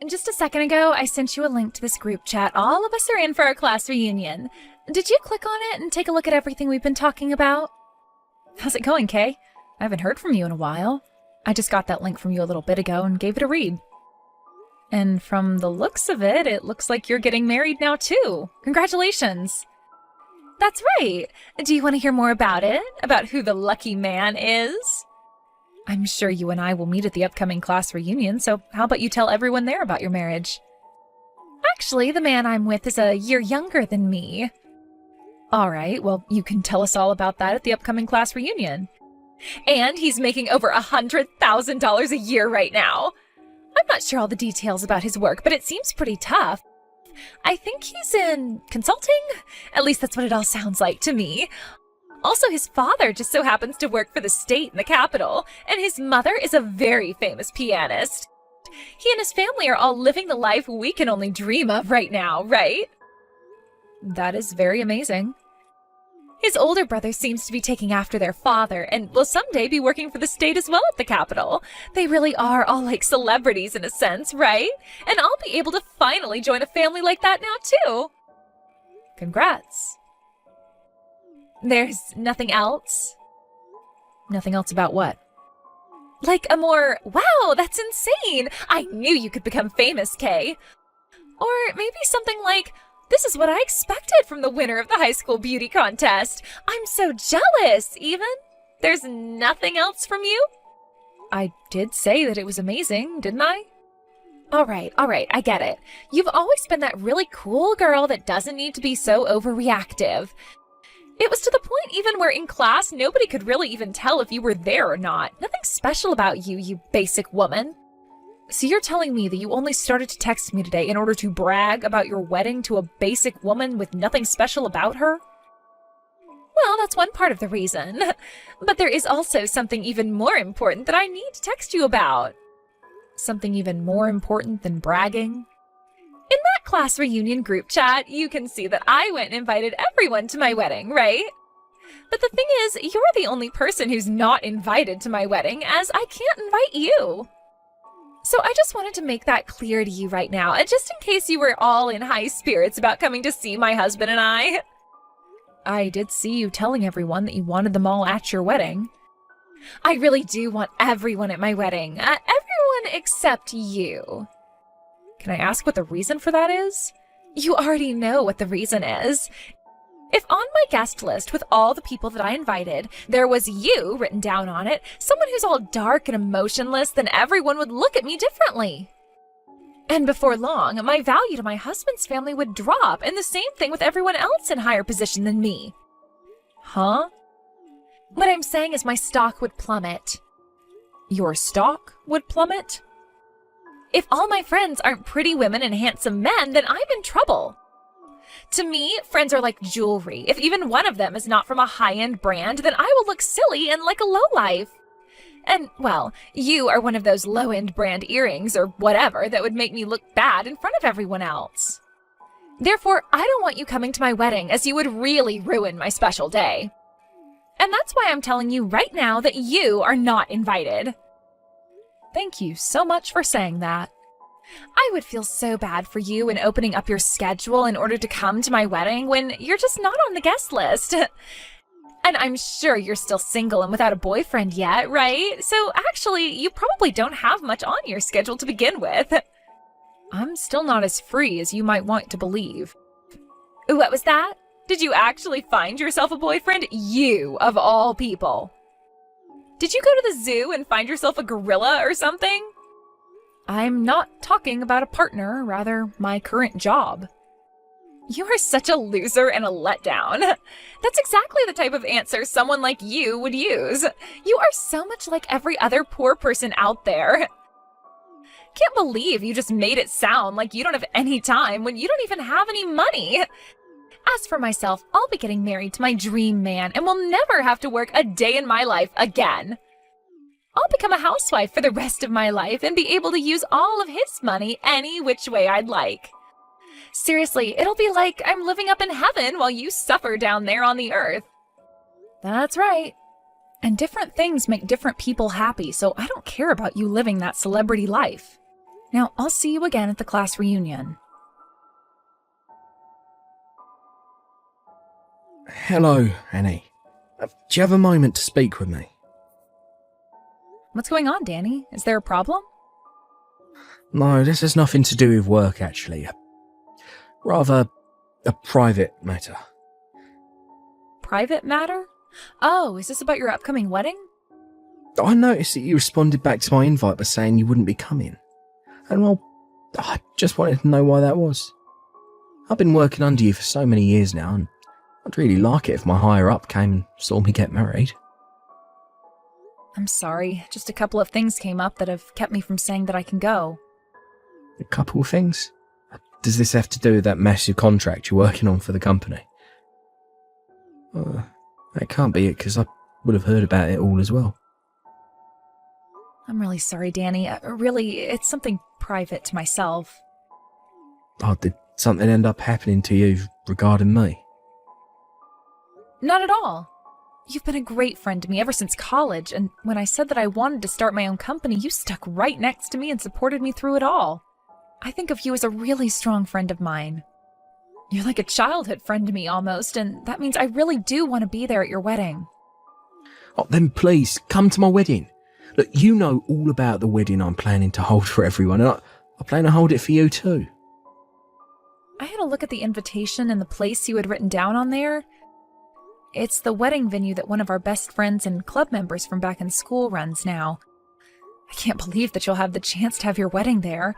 Just a second ago, I sent you a link to this group chat. All of us are in for our class reunion. Did you click on it and take a look at everything we've been talking about? How's it going, Kay? I haven't heard from you in a while. I just got that link from you a little bit ago and gave it a read. And from the looks of it, it looks like you're getting married now too. Congratulations. That's right. Do you want to hear more about it? About who the lucky man is? I'm sure you and I will meet at the upcoming class reunion, so how about you tell everyone there about your marriage? Actually, the man I'm with is a year younger than me. All right, well, you can tell us all about that at the upcoming class reunion. And he's making over $100,000 a year right now. I'm not sure all the details about his work, but it seems pretty tough. I think he's in consulting? At least that's what it all sounds like to me. Also, his father just so happens to work for the state in the capital, and his mother is a very famous pianist. He and his family are all living the life we can only dream of right now, right? That is very amazing. His older brother seems to be taking after their father and will someday be working for the state as well at the capital. They really are all like celebrities in a sense, right? And I'll be able to finally join a family like that now too. Congrats. There's nothing else? Nothing else about what? Like a more, wow, that's insane! I knew you could become famous, Kay. Or maybe something like, this is what I expected from the winner of the high school beauty contest. I'm so jealous, even. There's nothing else from you? I did say that it was amazing, didn't I? All right, I get it. You've always been that really cool girl that doesn't need to be so overreactive. It was to the point even where in class, nobody could really even tell if you were there or not. Nothing special about you, you basic woman. So you're telling me that you only started to text me today in order to brag about your wedding to a basic woman with nothing special about her? Well, that's one part of the reason. But there is also something even more important that I need to text you about. Something even more important than bragging? In that class reunion group chat, you can see that I went and invited everyone to my wedding, right? But the thing is, you're the only person who's not invited to my wedding, as I can't invite you. So I just wanted to make that clear to you right now, just in case you were all in high spirits about coming to see my husband and I. I did see you telling everyone that you wanted them all at your wedding. I really do want everyone at my wedding. Everyone except you. Can I ask what the reason for that is? You already know what the reason is. If on my guest list with all the people that I invited, there was you written down on it, someone who's all dark and emotionless, then everyone would look at me differently. And before long, my value to my husband's family would drop, and the same thing with everyone else in higher position than me. Huh? What I'm saying is my stock would plummet. Your stock would plummet? If all my friends aren't pretty women and handsome men, then I'm in trouble. To me, friends are like jewelry. If even one of them is not from a high-end brand, then I will look silly and like a lowlife. And, well, you are one of those low-end brand earrings or whatever that would make me look bad in front of everyone else. Therefore, I don't want you coming to my wedding, as you would really ruin my special day. And that's why I'm telling you right now that you are not invited. Thank you so much for saying that. I would feel so bad for you in opening up your schedule in order to come to my wedding when you're just not on the guest list. And I'm sure you're still single and without a boyfriend yet, right? So actually, you probably don't have much on your schedule to begin with. I'm still not as free as you might want to believe. What was that? Did you actually find yourself a boyfriend? You, of all people. Did you go to the zoo and find yourself a gorilla or something? I'm not talking about a partner, rather my current job. You are such a loser and a letdown. That's exactly the type of answer someone like you would use. You are so much like every other poor person out there. Can't believe you just made it sound like you don't have any time when you don't even have any money. As for myself, I'll be getting married to my dream man and will never have to work a day in my life again. I'll become a housewife for the rest of my life and be able to use all of his money any which way I'd like. Seriously, it'll be like I'm living up in heaven while you suffer down there on the earth. That's right. And different things make different people happy, so I don't care about you living that celebrity life. Now, I'll see you again at the class reunion. Hello, Annie. Do you have a moment to speak with me? What's going on, Danny? Is there a problem? No, this has nothing to do with work, actually. Rather, a private matter. Private matter? Oh, is this about your upcoming wedding? I noticed that you responded back to my invite by saying you wouldn't be coming. And well, I just wanted to know why that was. I've been working under you for so many years now, and I'd really like it if my higher up came and saw me get married. I'm sorry, just a couple of things came up that have kept me from saying that I can go. A couple of things? Does this have to do with that massive contract you're working on for the company? That can't be it, because I would have heard about it all as well. I'm really sorry, Danny. Really, it's something private to myself. Oh, did something end up happening to you regarding me? Not at all. You've been a great friend to me ever since college, and when I said that I wanted to start my own company, you stuck right next to me and supported me through it all. I think of you as a really strong friend of mine. You're like a childhood friend to me almost, and that means I really do want to be there at your wedding. Oh, then please, come to my wedding. Look, you know all about the wedding I'm planning to hold for everyone, and I plan to hold it for you too. I had a look at the invitation and the place you had written down on there. It's the wedding venue that one of our best friends and club members from back in school runs now. I can't believe that you'll have the chance to have your wedding there.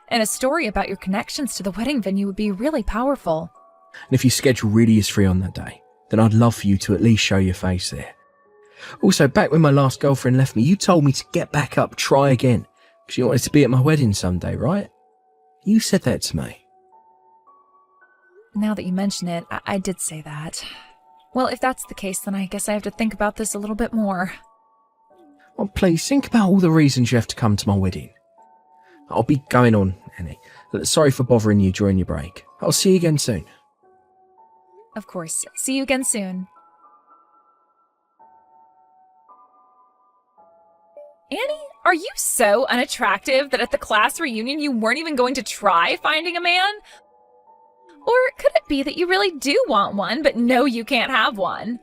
And a story about your connections to the wedding venue would be really powerful. And if your schedule really is free on that day, then I'd love for you to at least show your face there. Also, back when my last girlfriend left me, you told me to get back up, try again, because you wanted to be at my wedding someday, right? You said that to me. Now that you mention it, I did say that. Well, if that's the case, then I guess I have to think about this a little bit more. Well, please, think about all the reasons you have to come to my wedding. I'll be going on, Annie. Sorry for bothering you during your break. I'll see you again soon. Of course. See you again soon. Annie, are you so unattractive that at the class reunion you weren't even going to try finding a man? Or could it be that you really do want one, but know you can't have one?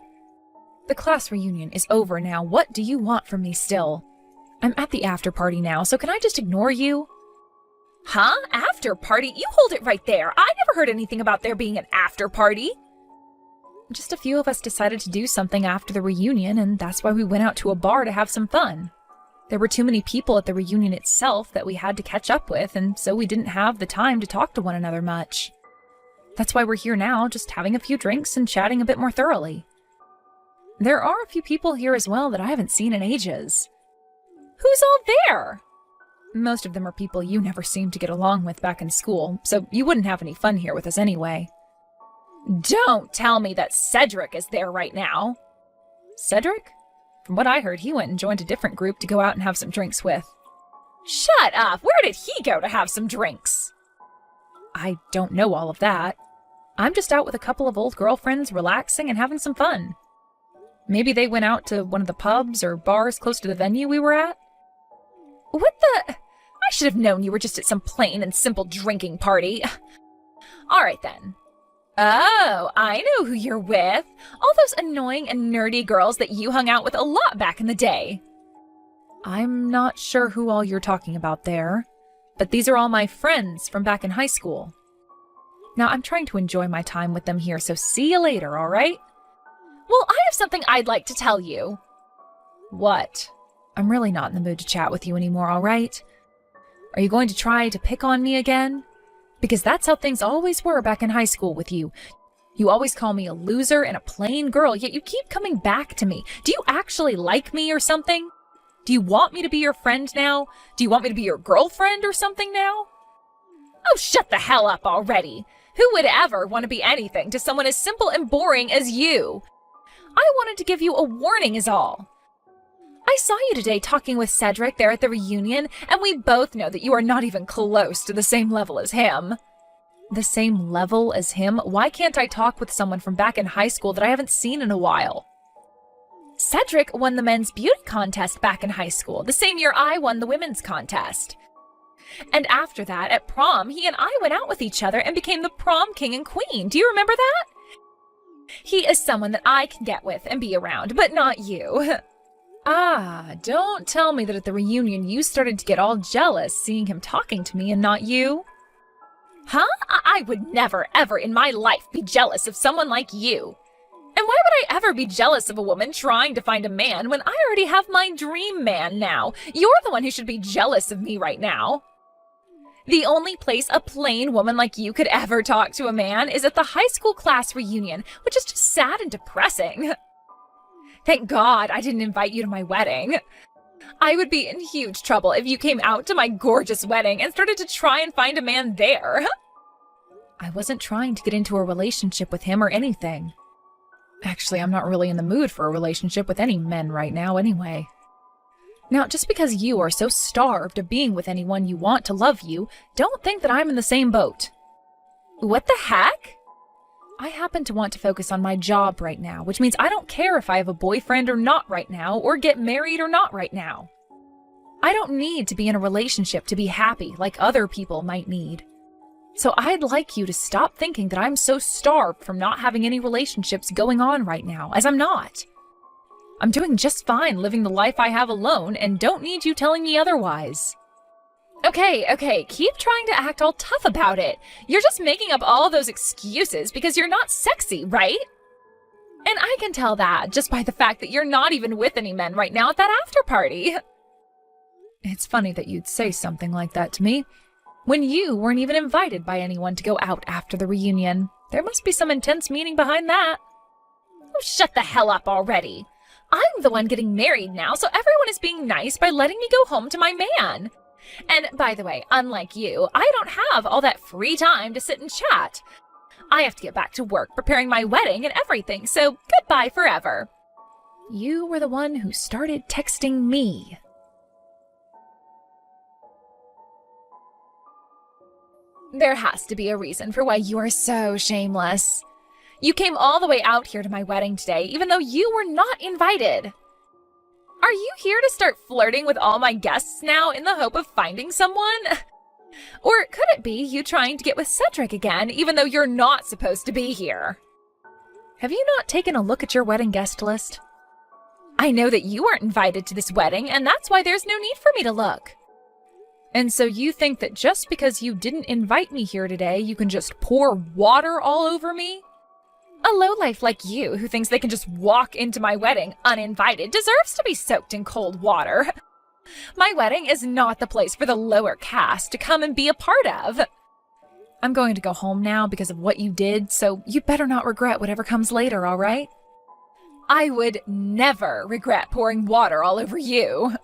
The class reunion is over now. What do you want from me still? I'm at the after party now, so can I just ignore you? Huh? After party? You hold it right there. I never heard anything about there being an after party. Just a few of us decided to do something after the reunion, and that's why we went out to a bar to have some fun. There were too many people at the reunion itself that we had to catch up with, and so we didn't have the time to talk to one another much. That's why we're here now, just having a few drinks and chatting a bit more thoroughly. There are a few people here as well that I haven't seen in ages. Who's all there? Most of them are people you never seemed to get along with back in school, so you wouldn't have any fun here with us anyway. Don't tell me that Cedric is there right now. Cedric? From what I heard, he went and joined a different group to go out and have some drinks with. Shut up! Where did he go to have some drinks? I don't know all of that. I'm just out with a couple of old girlfriends relaxing and having some fun. Maybe they went out to one of the pubs or bars close to the venue we were at. What the? I should have known you were just at some plain and simple drinking party. All right then. Oh, I know who you're with. All those annoying and nerdy girls that you hung out with a lot back in the day. I'm not sure who all you're talking about there, but these are all my friends from back in high school. Now, I'm trying to enjoy my time with them here, so see you later, all right? Well, I have something I'd like to tell you. What? I'm really not in the mood to chat with you anymore, all right? Are you going to try to pick on me again? Because that's how things always were back in high school with you. You always call me a loser and a plain girl, yet you keep coming back to me. Do you actually like me or something? Do you want me to be your friend now? Do you want me to be your girlfriend or something now? Oh, shut the hell up already. Who would ever want to be anything to someone as simple and boring as you? I wanted to give you a warning is all. I saw you today talking with Cedric there at the reunion, and we both know that you are not even close to the same level as him. The same level as him? Why can't I talk with someone from back in high school that I haven't seen in a while? Cedric won the men's beauty contest back in high school, the same year I won the women's contest. And after that, at prom, he and I went out with each other and became the prom king and queen. Do you remember that? He is someone that I can get with and be around, but not you. Ah, don't tell me that at the reunion you started to get all jealous seeing him talking to me and not you. Huh? I would never, ever in my life be jealous of someone like you. And why would I ever be jealous of a woman trying to find a man when I already have my dream man now? You're the one who should be jealous of me right now. The only place a plain woman like you could ever talk to a man is at the high school class reunion, which is just sad and depressing. Thank God I didn't invite you to my wedding. I would be in huge trouble if you came out to my gorgeous wedding and started to try and find a man there. I wasn't trying to get into a relationship with him or anything. Actually, I'm not really in the mood for a relationship with any men right now anyway. Now, just because you are so starved of being with anyone you want to love you, don't think that I'm in the same boat. What the heck? I happen to want to focus on my job right now, which means I don't care if I have a boyfriend or not right now, or get married or not right now. I don't need to be in a relationship to be happy like other people might need. So I'd like you to stop thinking that I'm so starved from not having any relationships going on right now, as I'm not. I'm doing just fine living the life I have alone and don't need you telling me otherwise. Okay, keep trying to act all tough about it. You're just making up all those excuses because you're not sexy, right? And I can tell that just by the fact that you're not even with any men right now at that after party. It's funny that you'd say something like that to me, when you weren't even invited by anyone to go out after the reunion. There must be some intense meaning behind that. Oh, shut the hell up already. I'm the one getting married now, so everyone is being nice by letting me go home to my man. And by the way, unlike you, I don't have all that free time to sit and chat. I have to get back to work preparing my wedding and everything, so goodbye forever. You were the one who started texting me. There has to be a reason for why you are so shameless. You came all the way out here to my wedding today, even though you were not invited. Are you here to start flirting with all my guests now in the hope of finding someone? Or could it be you trying to get with Cedric again, even though you're not supposed to be here? Have you not taken a look at your wedding guest list? I know that you weren't invited to this wedding, and that's why there's no need for me to look. And so you think that just because you didn't invite me here today, you can just pour water all over me? A lowlife like you, who thinks they can just walk into my wedding uninvited, deserves to be soaked in cold water. My wedding is not the place for the lower caste to come and be a part of. I'm going to go home now because of what you did, so you'd better not regret whatever comes later, all right? I would never regret pouring water all over you.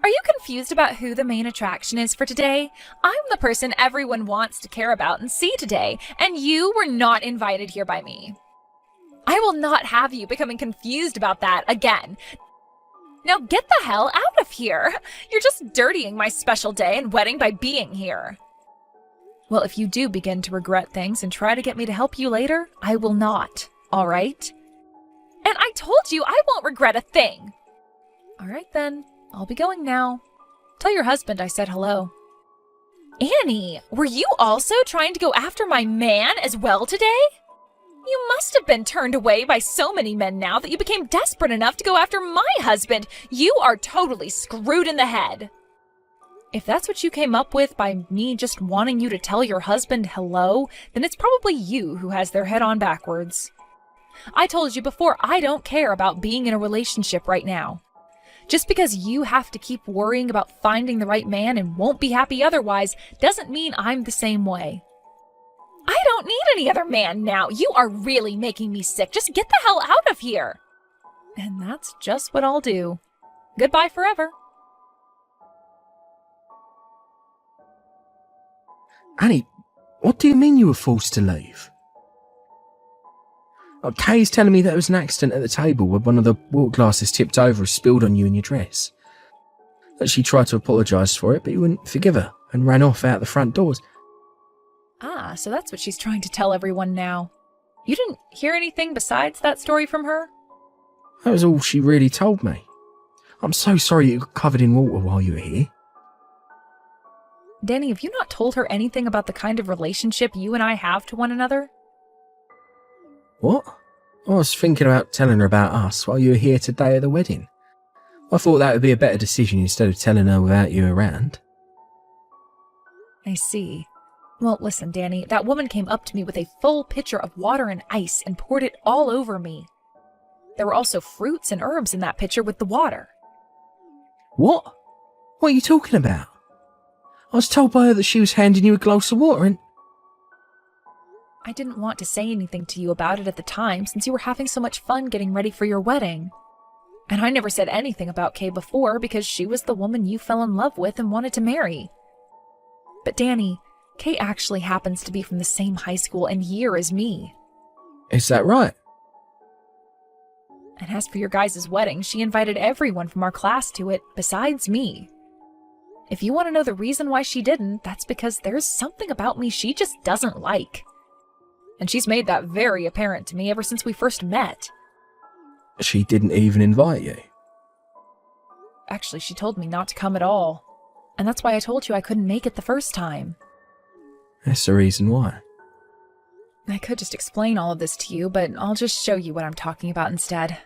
Are you confused about who the main attraction is for today? I'm the person everyone wants to care about and see today, and you were not invited here by me. I will not have you becoming confused about that again. Now get the hell out of here. You're just dirtying my special day and wedding by being here. Well, if you do begin to regret things and try to get me to help you later, I will not, all right? And I told you I won't regret a thing. All right then. I'll be going now. Tell your husband I said hello. Annie, were you also trying to go after my man as well today? You must have been turned away by so many men now that you became desperate enough to go after my husband. You are totally screwed in the head. If that's what you came up with by me just wanting you to tell your husband hello, then it's probably you who has their head on backwards. I told you before, I don't care about being in a relationship right now. Just because you have to keep worrying about finding the right man and won't be happy otherwise doesn't mean I'm the same way. I don't need any other man now. You are really making me sick. Just get the hell out of here. And that's just what I'll do. Goodbye forever. Annie, what do you mean you were forced to leave? Kay's telling me that there was an accident at the table where one of the water glasses tipped over and spilled on you and your dress. That she tried to apologise for it, but you wouldn't forgive her and ran off out the front doors. Ah, so that's what she's trying to tell everyone now. You didn't hear anything besides that story from her? That was all she really told me. I'm so sorry you got covered in water while you were here. Danny, have you not told her anything about the kind of relationship you and I have to one another? What? I was thinking about telling her about us while you were here today at the wedding. I thought that would be a better decision instead of telling her without you around. I see. Well, listen, Danny, that woman came up to me with a full pitcher of water and ice and poured it all over me. There were also fruits and herbs in that pitcher with the water. What? What are you talking about? I was told by her that she was handing you a glass of water and... I didn't want to say anything to you about it at the time since you were having so much fun getting ready for your wedding. And I never said anything about Kay before because she was the woman you fell in love with and wanted to marry. But Danny, Kay actually happens to be from the same high school and year as me. Is that right? And as for your guys' wedding, she invited everyone from our class to it besides me. If you want to know the reason why she didn't, that's because there's something about me she just doesn't like. And she's made that very apparent to me ever since we first met. She didn't even invite you? Actually, she told me not to come at all. And that's why I told you I couldn't make it the first time. That's the reason why. I could just explain all of this to you, but I'll just show you what I'm talking about instead.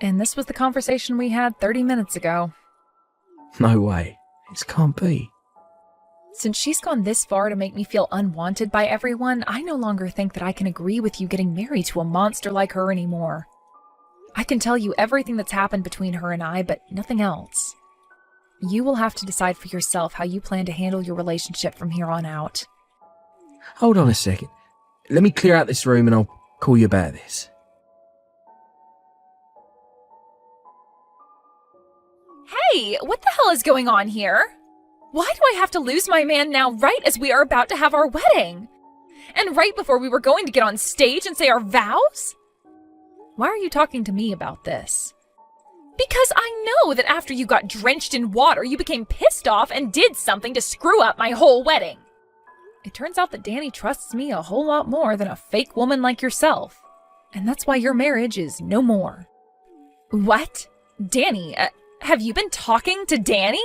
And this was the conversation we had 30 minutes ago. No way. This can't be. Since she's gone this far to make me feel unwanted by everyone, I no longer think that I can agree with you getting married to a monster like her anymore. I can tell you everything that's happened between her and I, but nothing else. You will have to decide for yourself how you plan to handle your relationship from here on out. Hold on a second. Let me clear out this room and I'll call you about this. Hey, what the hell is going on here? Why do I have to lose my man now right as we are about to have our wedding? And right before we were going to get on stage and say our vows? Why are you talking to me about this? Because I know that after you got drenched in water, you became pissed off and did something to screw up my whole wedding. It turns out that Danny trusts me a whole lot more than a fake woman like yourself. And that's why your marriage is no more. What? Danny, have you been talking to Danny?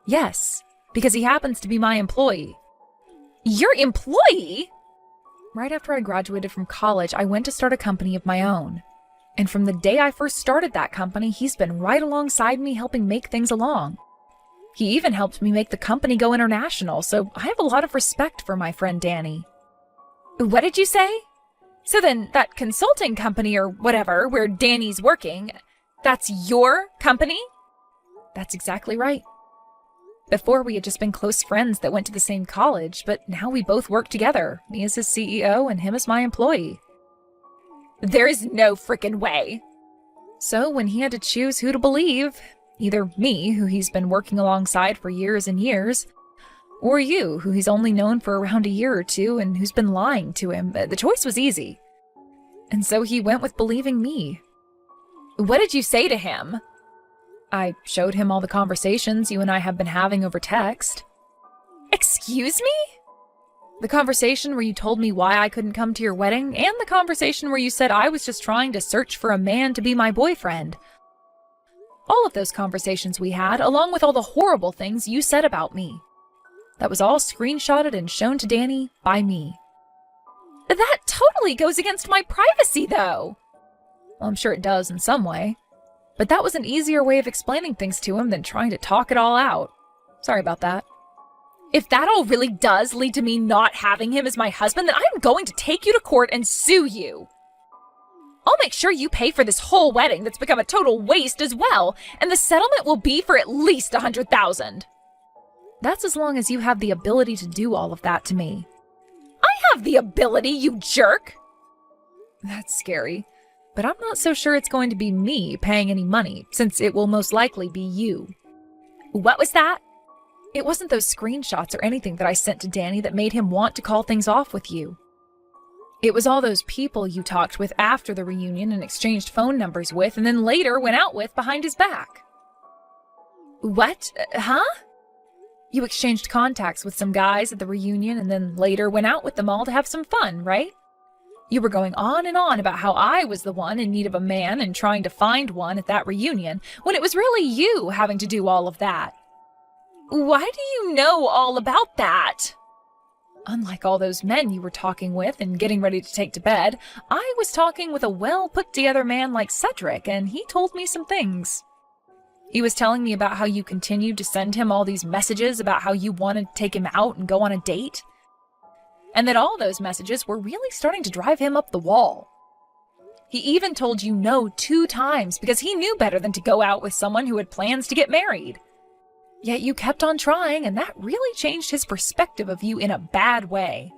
Yes, because he happens to be my employee. Your employee? Right after I graduated from college, I went to start a company of my own. And from the day I first started that company, he's been right alongside me helping make things along. He even helped me make the company go international, so I have a lot of respect for my friend Danny. What did you say? So then, that consulting company or whatever, where Danny's working, that's your company? That's exactly right. Before, we had just been close friends that went to the same college, but now we both work together, me as his CEO and him as my employee. There is no frickin' way. So when he had to choose who to believe, either me, who he's been working alongside for years and years, or you, who he's only known for around a year or two and who's been lying to him, the choice was easy. And so he went with believing me. What did you say to him? I showed him all the conversations you and I have been having over text. Excuse me? The conversation where you told me why I couldn't come to your wedding, and the conversation where you said I was just trying to search for a man to be my boyfriend. All of those conversations we had, along with all the horrible things you said about me. That was all screenshotted and shown to Danny by me. That totally goes against my privacy, though. Well, I'm sure it does in some way. But that was an easier way of explaining things to him than trying to talk it all out. Sorry about that. If that all really does lead to me not having him as my husband, then I'm going to take you to court and sue you. I'll make sure you pay for this whole wedding that's become a total waste as well, and the settlement will be for at least $100,000. That's as long as you have the ability to do all of that to me. I have the ability, you jerk! That's scary. But I'm not so sure it's going to be me paying any money, since it will most likely be you. What was that? It wasn't those screenshots or anything that I sent to Danny that made him want to call things off with you. It was all those people you talked with after the reunion and exchanged phone numbers with, and then later went out with behind his back. What? Huh? You exchanged contacts with some guys at the reunion and then later went out with them all to have some fun, right? You were going on and on about how I was the one in need of a man and trying to find one at that reunion, when it was really you having to do all of that. Why do you know all about that? Unlike all those men you were talking with and getting ready to take to bed, I was talking with a well-put-together man like Cedric, and he told me some things. He was telling me about how you continued to send him all these messages about how you wanted to take him out and go on a date, and that all those messages were really starting to drive him up the wall. He even told you no 2 times because he knew better than to go out with someone who had plans to get married. Yet you kept on trying, and that really changed his perspective of you in a bad way.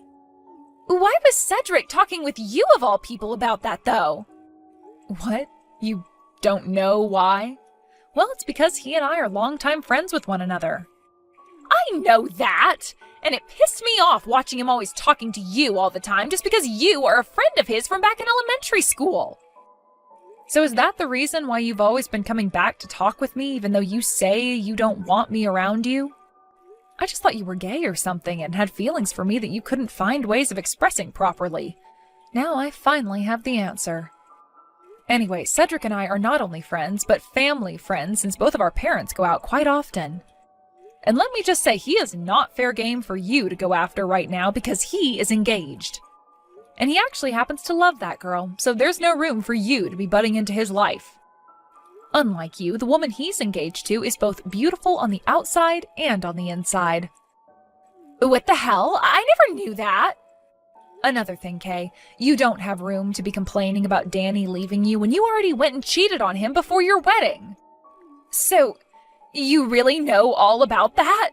Why was Cedric talking with you of all people about that, though? What? You don't know why? Well, it's because he and I are longtime friends with one another. I know that! And it pissed me off watching him always talking to you all the time just because you are a friend of his from back in elementary school. So is that the reason why you've always been coming back to talk with me even though you say you don't want me around you? I just thought you were gay or something and had feelings for me that you couldn't find ways of expressing properly. Now I finally have the answer. Anyway, Cedric and I are not only friends, but family friends since both of our parents go out quite often. And let me just say, he is not fair game for you to go after right now because he is engaged. And he actually happens to love that girl, so there's no room for you to be butting into his life. Unlike you, the woman he's engaged to is both beautiful on the outside and on the inside. What the hell? I never knew that! Another thing, Kay, you don't have room to be complaining about Danny leaving you when you already went and cheated on him before your wedding. So, you really know all about that?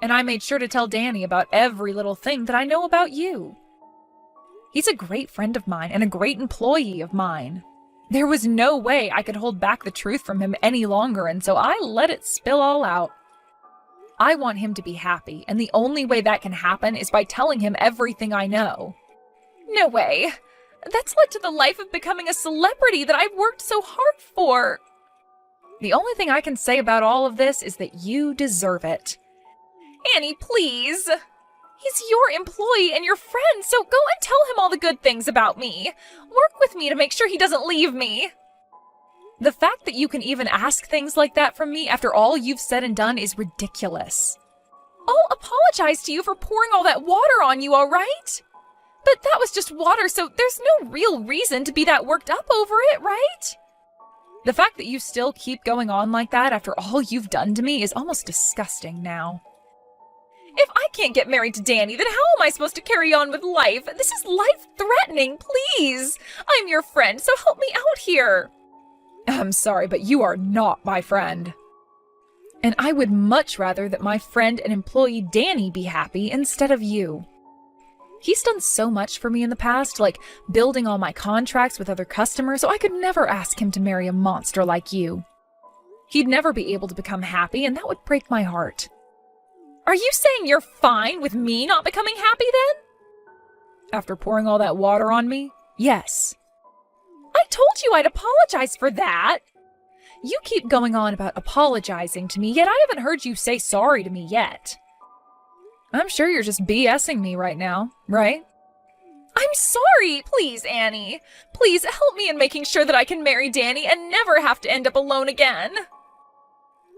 And I made sure to tell Danny about every little thing that I know about you. He's a great friend of mine and a great employee of mine. There was no way I could hold back the truth from him any longer, and so I let it spill all out. I want him to be happy, and the only way that can happen is by telling him everything I know. No way. That's led to the life of becoming a celebrity that I've worked so hard for. The only thing I can say about all of this is that you deserve it. Annie, please. He's your employee and your friend, so go and tell him all the good things about me. Work with me to make sure he doesn't leave me. The fact that you can even ask things like that from me after all you've said and done is ridiculous. I'll apologize to you for pouring all that water on you, all right? But that was just water, so there's no real reason to be that worked up over it, right? The fact that you still keep going on like that after all you've done to me is almost disgusting now. If I can't get married to Danny, then how am I supposed to carry on with life? This is life-threatening, please! I'm your friend, so help me out here! I'm sorry, but you are not my friend. And I would much rather that my friend and employee Danny be happy instead of you. He's done so much for me in the past, like building all my contracts with other customers, so I could never ask him to marry a monster like you. He'd never be able to become happy, and that would break my heart. Are you saying you're fine with me not becoming happy then? After pouring all that water on me? Yes. I told you I'd apologize for that. You keep going on about apologizing to me, yet I haven't heard you say sorry to me yet. I'm sure you're just BSing me right now, right? I'm sorry! Please, Annie. Please help me in making sure that I can marry Danny and never have to end up alone again.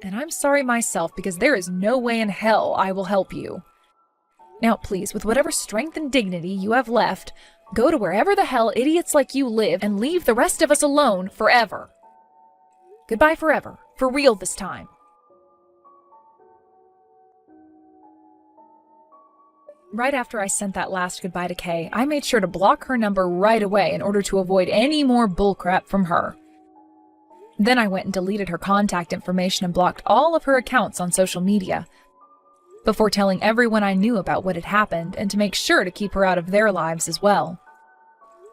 And I'm sorry myself because there is no way in hell I will help you. Now, please, with whatever strength and dignity you have left, go to wherever the hell idiots like you live and leave the rest of us alone forever. Goodbye forever. For real this time. Right after I sent that last goodbye to Kay, I made sure to block her number right away in order to avoid any more bullcrap from her. Then I went and deleted her contact information and blocked all of her accounts on social media, before telling everyone I knew about what had happened and to make sure to keep her out of their lives as well.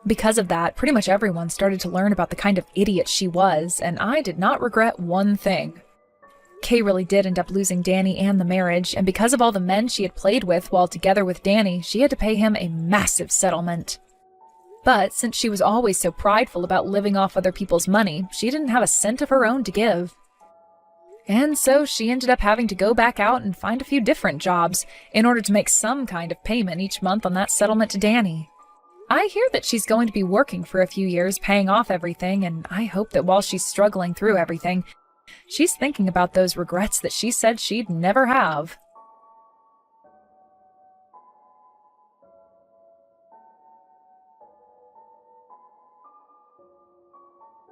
Because of that, pretty much everyone started to learn about the kind of idiot she was, and I did not regret one thing. Kay really did end up losing Danny and the marriage, and because of all the men she had played with while together with Danny, she had to pay him a massive settlement. But since she was always so prideful about living off other people's money, she didn't have a cent of her own to give. And so she ended up having to go back out and find a few different jobs in order to make some kind of payment each month on that settlement to Danny. I hear that she's going to be working for a few years paying off everything, and I hope that while she's struggling through everything, She's thinking about those regrets that she said she'd never have.